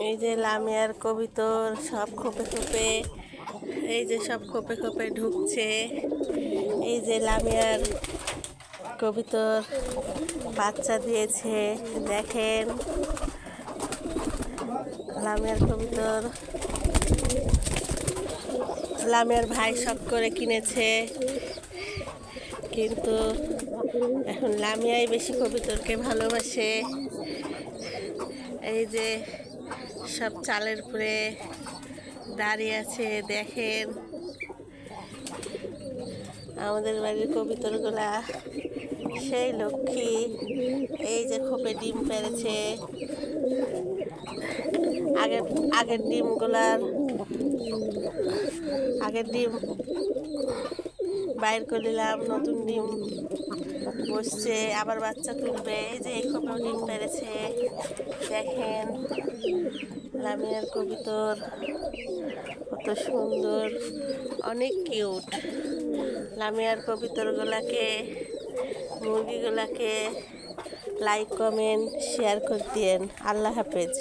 এই যে লামিয়ার কবিতর সব খোপে খোপে, এই যে সব খোপে খোপে ঢুকছে। এই যে লামিয়ার কবিতর বাচ্চা দিয়েছে, দেখেন লামিয়ার কবিতর। লামিয়ার ভাই শখ করে কিনেছে, কিন্তু এখন লামিয়াই বেশি কবিতরকে ভালোবাসে। এই যে সব চালের উপরে দাঁড়িয়ে আছে, দেখেন আমাদের বাড়ির কবিতরগুলা সেই লক্ষ্মী। এই যে খোপে ডিম পেড়েছে, আগের ডিম বাইর করে দিলাম, নতুন ডিম বসছে, আবার বাচ্চা তুলবে। এই যে এই খোপেও ডিম পেড়েছে, দেখেন লামিয়ার কবিতর কত সুন্দর, অনেক কিউট। লামিয়ার কবিতরগুলাকে, মুরগিগুলাকে লাইক কমেন্ট শেয়ার করে দিয়েন। আল্লাহ হাফেজ।